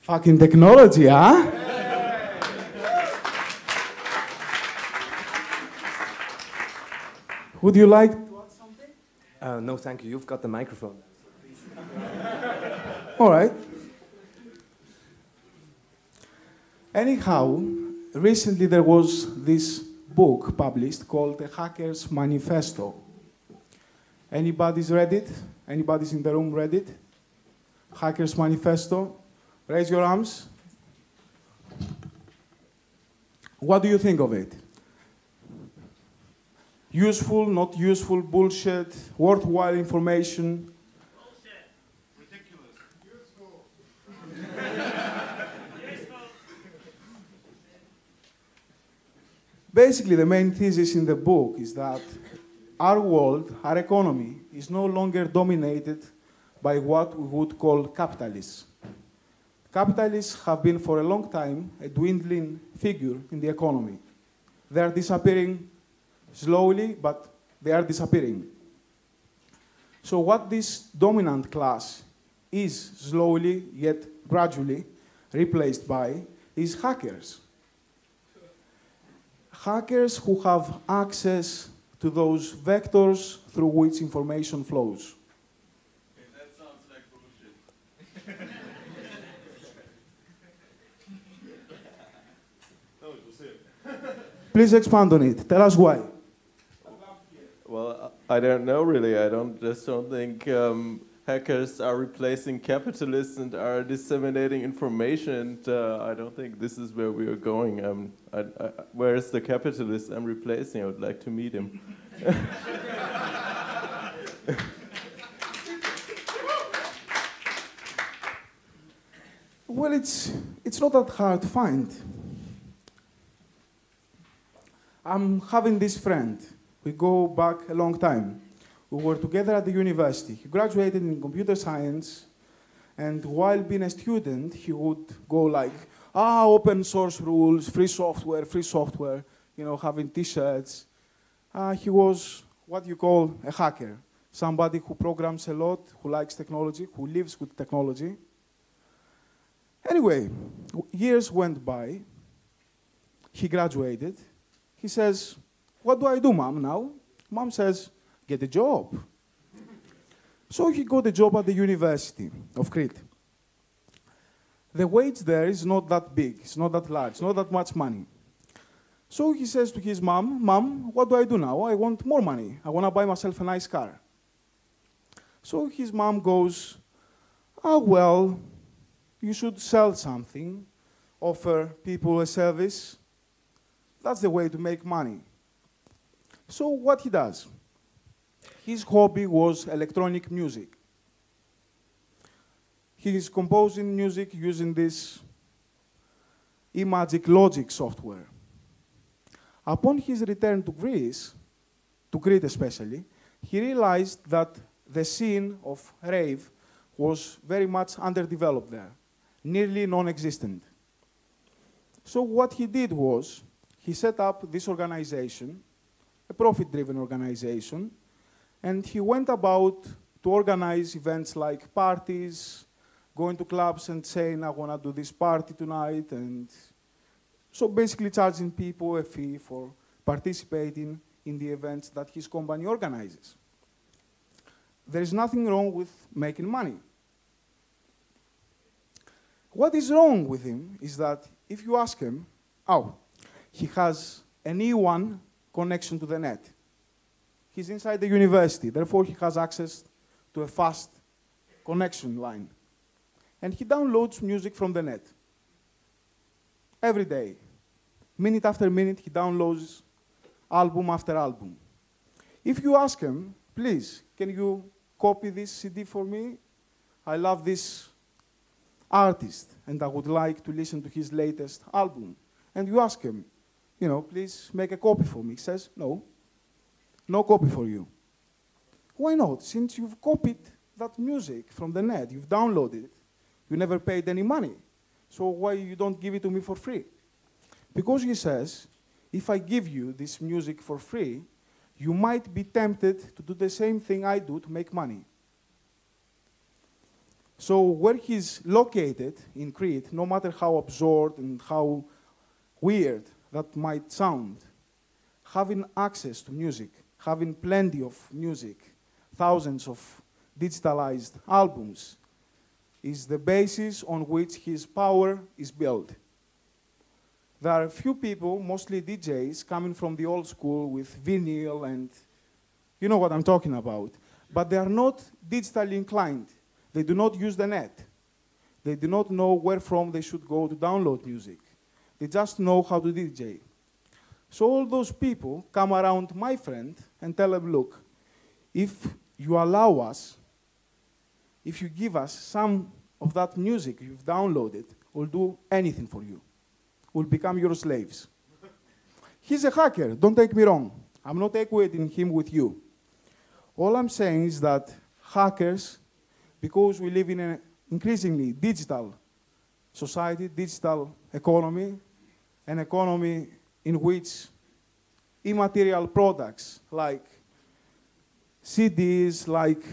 Fucking technology, huh? Would you like to add something? No, thank you. You've got the microphone. All right. Anyhow, recently there was this book published called The Hacker's Manifesto. Anybody's read it? Anybody's in the room read it? Hacker's Manifesto? Raise your arms. What do you think of it? Useful, not useful, bullshit, worthwhile information? Bullshit. Ridiculous. Useful. Useful. Basically, the main thesis in the book is that our world, our economy, is no longer dominated by what we would call capitalists. Capitalists have been for a long time a dwindling figure in the economy. They are disappearing slowly, but they are disappearing. So what this dominant class is slowly, yet gradually, replaced by is hackers. Hackers who have access to those vectors through which information flows. That sounds like bullshit. No, it was him. Please expand on it. Tell us why. Well, I don't know really. I just don't think hackers are replacing capitalists and are disseminating information. And I don't think this is where we are going. Where is the capitalist I'm replacing? I would like to meet him. Well, it's not that hard to find. I'm having this friend. We go back a long time. We were together at the university. He graduated in computer science, and while being a student, he would go like, open source rules, free software, you know, having t-shirts. He was what you call a hacker, somebody who programs a lot, who likes technology, who lives with technology. Anyway, years went by. He graduated. He says, what do I do, Mom, now? Mom says, get a job. So he got a job at the University of Crete. The wage there is not that big, it's not that large, not that much money. So he says to his mom, Mom, what do I do now? I want more money. I want to buy myself a nice car. So his mom goes, well, you should sell something, offer people a service. That's the way to make money. So what he does, his hobby was electronic music. He is composing music using this Imagic Logic software. Upon his return to Greece, to Crete especially, he realized that the scene of rave was very much underdeveloped there, nearly non-existent. So what he did was, he set up this organization, a profit-driven organization, and he went about to organize events like parties, going to clubs and saying, I want to do this party tonight, and so basically charging people a fee for participating in the events that his company organizes. There is nothing wrong with making money. What is wrong with him is that if you ask him, he has an E1 connection to the net. He's inside the university, therefore he has access to a fast connection line. And he downloads music from the net. Every day. Minute after minute, he downloads album after album. If you ask him, please, can you copy this CD for me? I love this artist, and I would like to listen to his latest album. And you ask him, please make a copy for me. He says, no copy for you. Why not? Since you've copied that music from the net, you've downloaded it, you never paid any money. So why you don't give it to me for free? Because he says, if I give you this music for free, you might be tempted to do the same thing I do to make money. So where he's located in Crete, no matter how absurd and how weird that might sound, having access to music, having plenty of music, thousands of digitalized albums, is the basis on which his power is built. There are a few people, mostly DJs, coming from the old school with vinyl and you know what I'm talking about. But they are not digitally inclined. They do not use the net. They do not know where from they should go to download music. They just know how to DJ. So all those people come around my friend and tell him, look, if you allow us, if you give us some of that music you've downloaded, we'll do anything for you. We'll become your slaves. He's a hacker, don't take me wrong. I'm not equating him with you. All I'm saying is that hackers, because we live in an increasingly digital society, digital economy, an economy in which immaterial products like CDs, like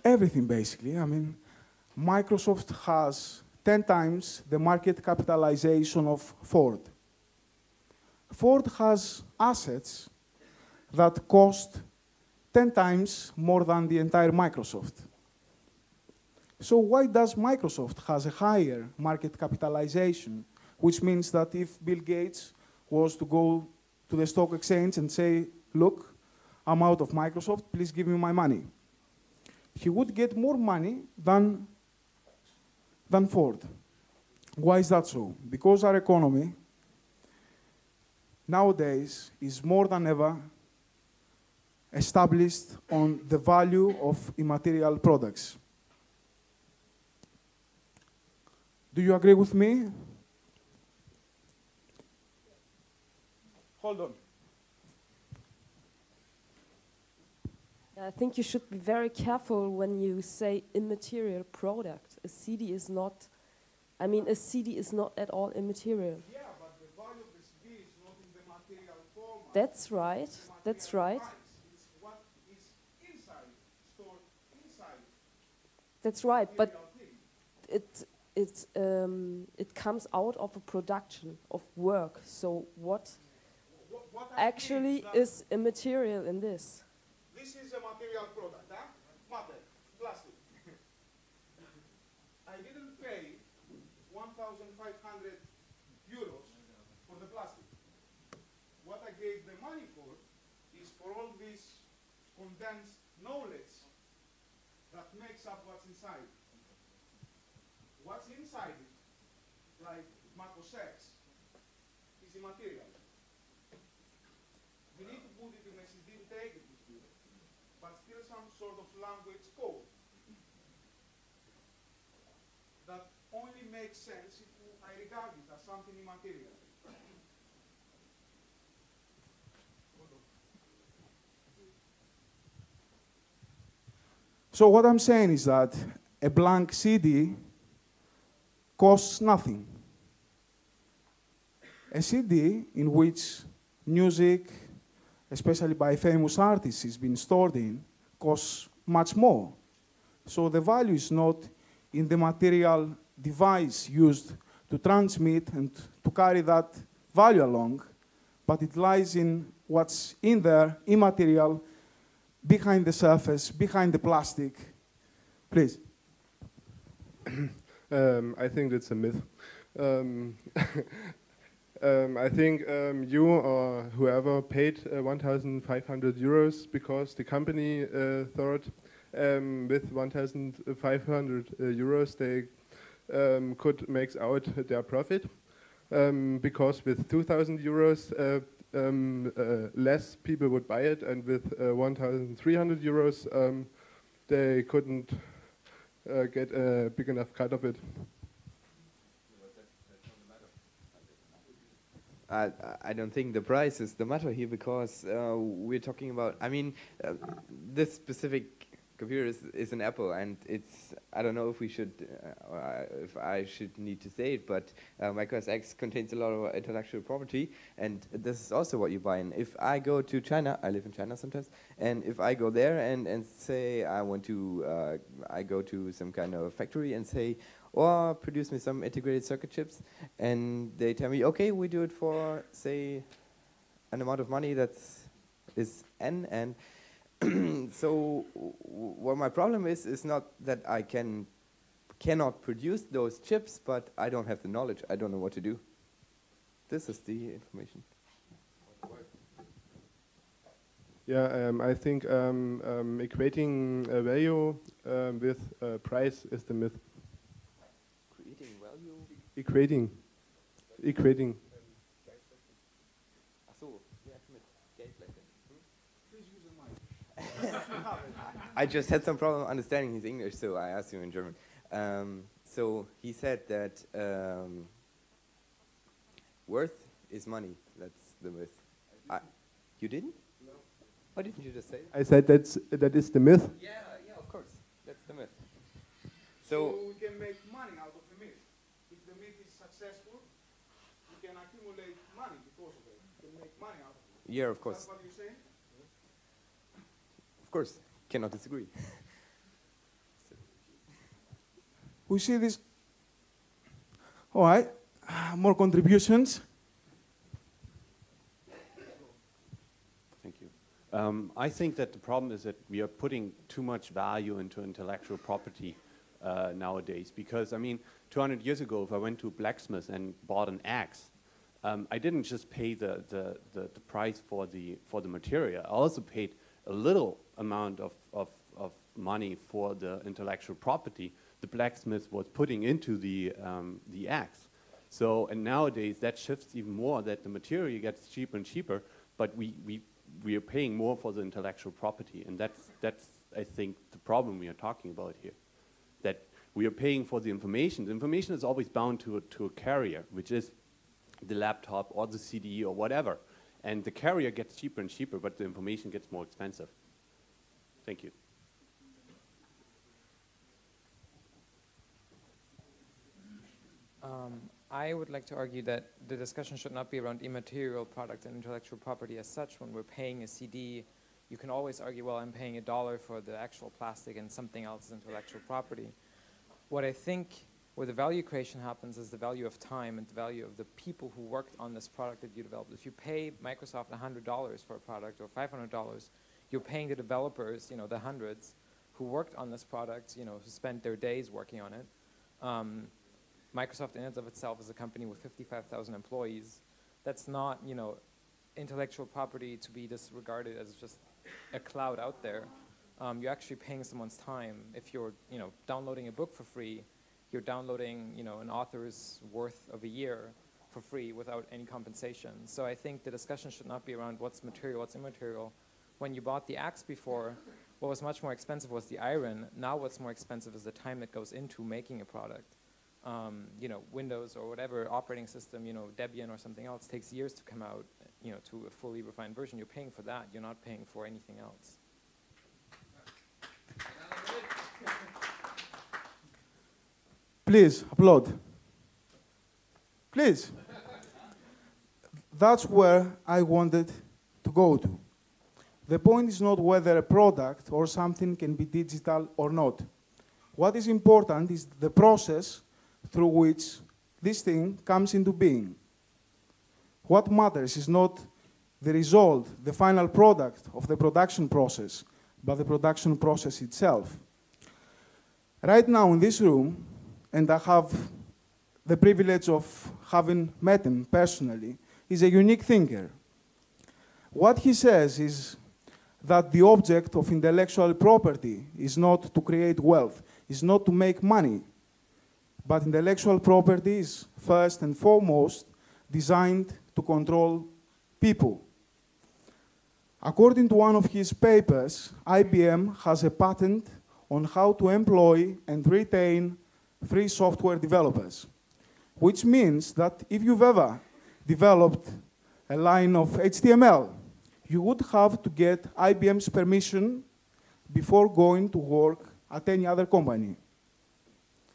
everything basically. I mean, Microsoft has 10 times the market capitalization of Ford. Ford has assets that cost 10 times more than the entire Microsoft. So why does Microsoft has a higher market capitalization, which means that if Bill Gates was to go to the stock exchange and say, look, I'm out of Microsoft, please give me my money, he would get more money than Ford. Why is that so? Because our economy nowadays is more than ever established on the value of immaterial products. Do you agree with me? Hold on. I think you should be very careful when you say immaterial product. A CD is not, I mean, a CD is not at all immaterial. Yeah, but the value of the CD is not in the material format. That's right, that's right. It's what is inside, stored inside. That's right, but it comes out of a production of work. So what actually is immaterial in this? This is a material product, huh? Matter, plastic. I didn't pay 1,500 euros for the plastic. What I gave the money for is for all this condensed knowledge that makes up what's inside. What's inside it, like Marcos X, is immaterial. You need to put it in a CD to take it with you, but still some sort of language code that only makes sense if I regard it as something immaterial. So what I'm saying is that a blank CD costs nothing. A CD in which music, especially by famous artists, is being stored in, costs much more. So the value is not in the material device used to transmit and to carry that value along, but it lies in what's in there, immaterial, behind the surface, behind the plastic. Please. I think it's a myth. I think you or whoever paid 1,500 euros because the company thought with 1,500 euros they could make out their profit. Because with 2,000 euros less people would buy it, and with 1,300 euros they couldn't get a big enough cut of it. I don't think the price is the matter here, because we're talking about, I mean, this specific computer is an apple, and it's, I don't know if we should, if I should need to say it, but Micro X contains a lot of intellectual property, and this is also what you buy. And if I go to China, I live in China sometimes, and if I go there and say I want to, I go to some kind of factory and say, or produce me some integrated circuit chips, and they tell me, okay, we do it for, say, an amount of money that is N, and so what my problem is not that I cannot produce those chips, but I don't have the knowledge. I don't know what to do. This is the information. Yeah, I think equating value with price is the myth. Creating value? Equating. Ach so, ja, mit Geldblätter. I just had some problem understanding his English, so I asked him in German. So he said that worth is money. That's the myth. You didn't? No. Why didn't you just say it? I said that is the myth. Yeah, of course. That's the myth. So we can make money out of the myth. If the myth is successful, we can accumulate money because of it. We can make money out of it. yeah, of course. That's what you're saying? Of course. Cannot disagree. We see this. All right, more contributions. Thank you. I think that the problem is that we are putting too much value into intellectual property nowadays. Because, I mean, 200 years ago, if I went to a blacksmith and bought an axe, I didn't just pay the price for the material. I also paid a little amount of money for the intellectual property the blacksmith was putting into the axe. So, and nowadays that shifts even more, that the material gets cheaper and cheaper, but we are paying more for the intellectual property, and that's I think the problem we are talking about here. That we are paying for the information. The information is always bound to a carrier, which is the laptop or the CD or whatever. And the carrier gets cheaper and cheaper, but the information gets more expensive. Thank you. I would like to argue that the discussion should not be around immaterial products and intellectual property as such. When we're paying a CD, you can always argue, well, I'm paying $1 for the actual plastic and something else is intellectual property. What I think where the value creation happens is the value of time and the value of the people who worked on this product that you developed. If you pay Microsoft $100 for a product or $500, you're paying the developers, the hundreds, who worked on this product, who spent their days working on it. Microsoft in and of itself is a company with 55,000 employees. That's not, intellectual property to be disregarded as just a cloud out there. You're actually paying someone's time. If you're, downloading a book for free, you're downloading, an author's worth of a year for free without any compensation. So I think the discussion should not be around what's material, what's immaterial. When you bought the axe before, what was much more expensive was the iron. Now what's more expensive is the time that goes into making a product. Windows or whatever operating system, Debian or something else takes years to come out, to a fully refined version. You're paying for that. You're not paying for anything else. Please, applaud. Please. That's where I wanted to go to. The point is not whether a product or something can be digital or not. What is important is the process through which this thing comes into being. What matters is not the result, the final product of the production process, but the production process itself. Right now in this room, and I have the privilege of having met him personally, is a unique thinker. What he says is that the object of intellectual property is not to create wealth, is not to make money, but intellectual property is first and foremost designed to control people. According to one of his papers, IBM has a patent on how to employ and retain free software developers, which means that if you've ever developed a line of HTML, you would have to get IBM's permission before going to work at any other company.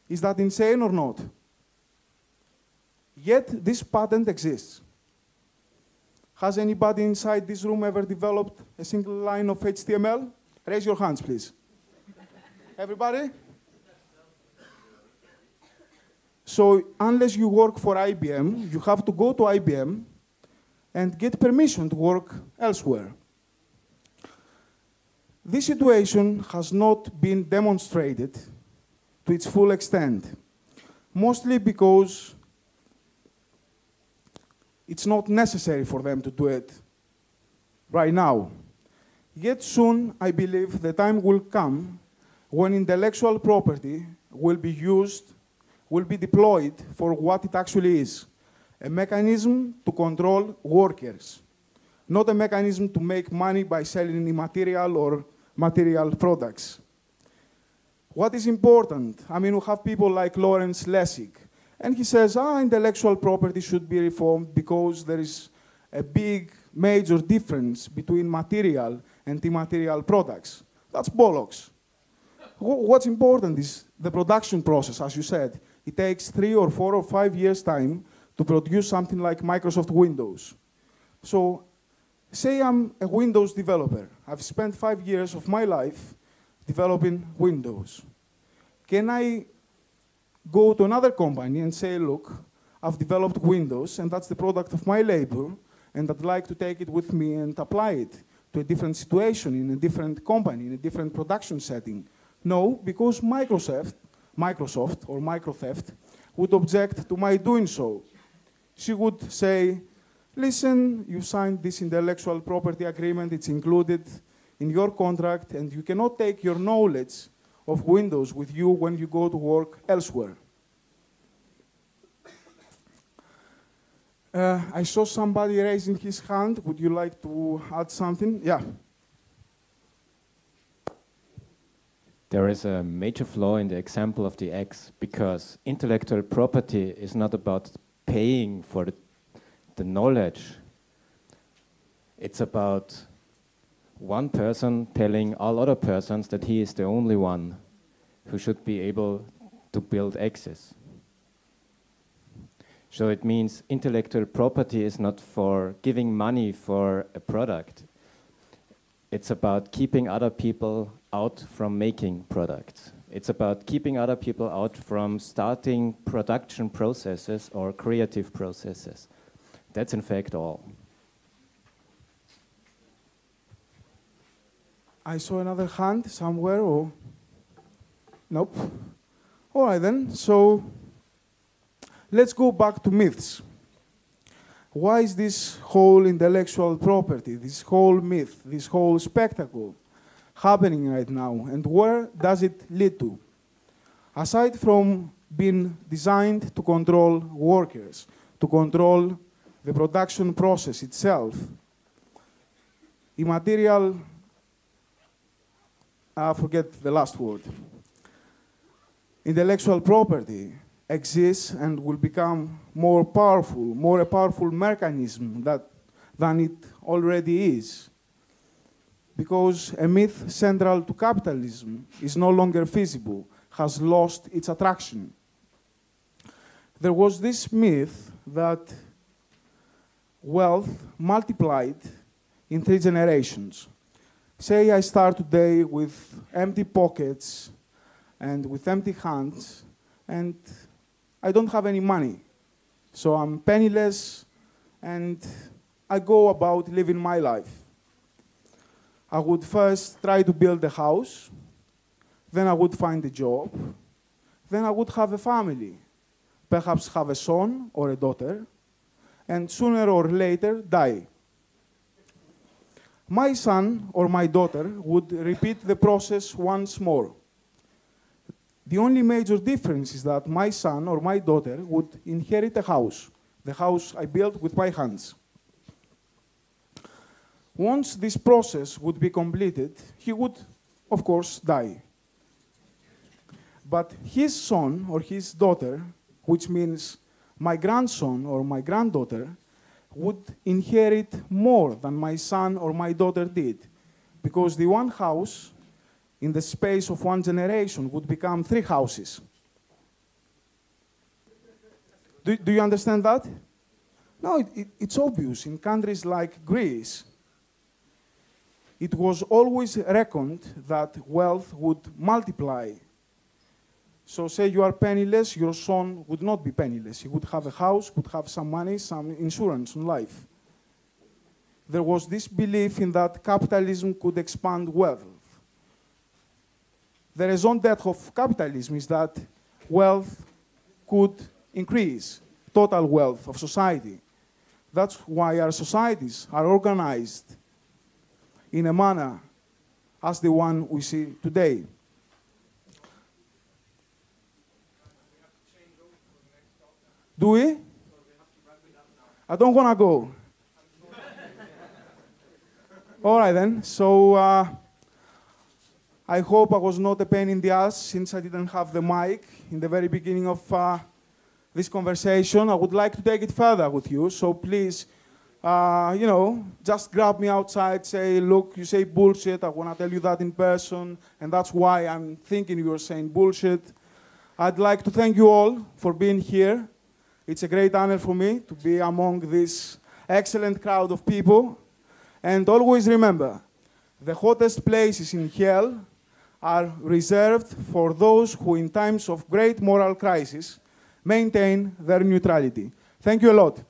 Is that insane or not? Yet this patent exists. Has anybody inside this room ever developed a single line of HTML? Raise your hands, please. Everybody? So unless you work for IBM, you have to go to IBM and get permission to work elsewhere. This situation has not been demonstrated to its full extent, mostly because it's not necessary for them to do it right now. Yet soon, I believe the time will come when intellectual property will be used, will be deployed for what it actually is, a mechanism to control workers, not a mechanism to make money by selling immaterial or material products. What is important? I mean, we have people like Lawrence Lessig, and he says, intellectual property should be reformed because there is a big, major difference between material and immaterial products. That's bollocks. What's important is the production process, as you said. It takes 3 or 4 or 5 years' time to produce something like Microsoft Windows. So, say I'm a Windows developer. I've spent 5 years of my life developing Windows. Can I go to another company and say, look, I've developed Windows, and that's the product of my labor, and I'd like to take it with me and apply it to a different situation, in a different company, in a different production setting? No, because Microsoft or Microtheft would object to my doing so. She would say, listen, you signed this intellectual property agreement, it's included in your contract, and you cannot take your knowledge of Windows with you when you go to work elsewhere. I saw somebody raising his hand. Would you like to add something? Yeah. There is a major flaw in the example of the X, because intellectual property is not about paying for the knowledge. It's about one person telling all other persons that he is the only one who should be able to build X's. So it means intellectual property is not for giving money for a product. It's about keeping other people out from making products. It's about keeping other people out from starting production processes or creative processes. That's in fact all. I saw another hand somewhere, or? Nope. All right then, so let's go back to myths. Why is this whole intellectual property, this whole myth, this whole spectacle happening right now, and where does it lead to? Aside from being designed to control workers, to control the production process itself, immaterial, I forget the last word, intellectual property exists and will become more a powerful mechanism than it already is. Because a myth central to capitalism is no longer feasible, has lost its attraction. There was this myth that wealth multiplied in 3 generations. Say I start today with empty pockets and with empty hands, and I don't have any money. So I'm penniless, and I go about living my life. I would first try to build a house, then I would find a job, then I would have a family, perhaps have a son or a daughter, and sooner or later die. My son or my daughter would repeat the process once more. The only major difference is that my son or my daughter would inherit a house, the house I built with my hands. Once this process would be completed, he would, of course, die. But his son or his daughter, which means my grandson or my granddaughter, would inherit more than my son or my daughter did, because the one house in the space of one generation would become 3 houses. Do you understand that? No, it's obvious. In countries like Greece, it was always reckoned that wealth would multiply. So say you are penniless, your son would not be penniless. He would have a house, would have some money, some insurance on life. There was this belief in that capitalism could expand wealth. The raison d'être of capitalism is that wealth could increase, total wealth of society. That's why our societies are organized in a manner as the one we see today. Do we? I don't want to go. All right, then. So I hope I was not a pain in the ass since I didn't have the mic in the very beginning of this conversation. I would like to take it further with you. So please, you know, just grab me outside, say, look, you say bullshit. I want to tell you that in person. And that's why I'm thinking you're saying bullshit. I'd like to thank you all for being here. It's a great honor for me to be among this excellent crowd of people. And always remember, the hottest places in hell are reserved for those who, in times of great moral crisis, maintain their neutrality. Thank you a lot.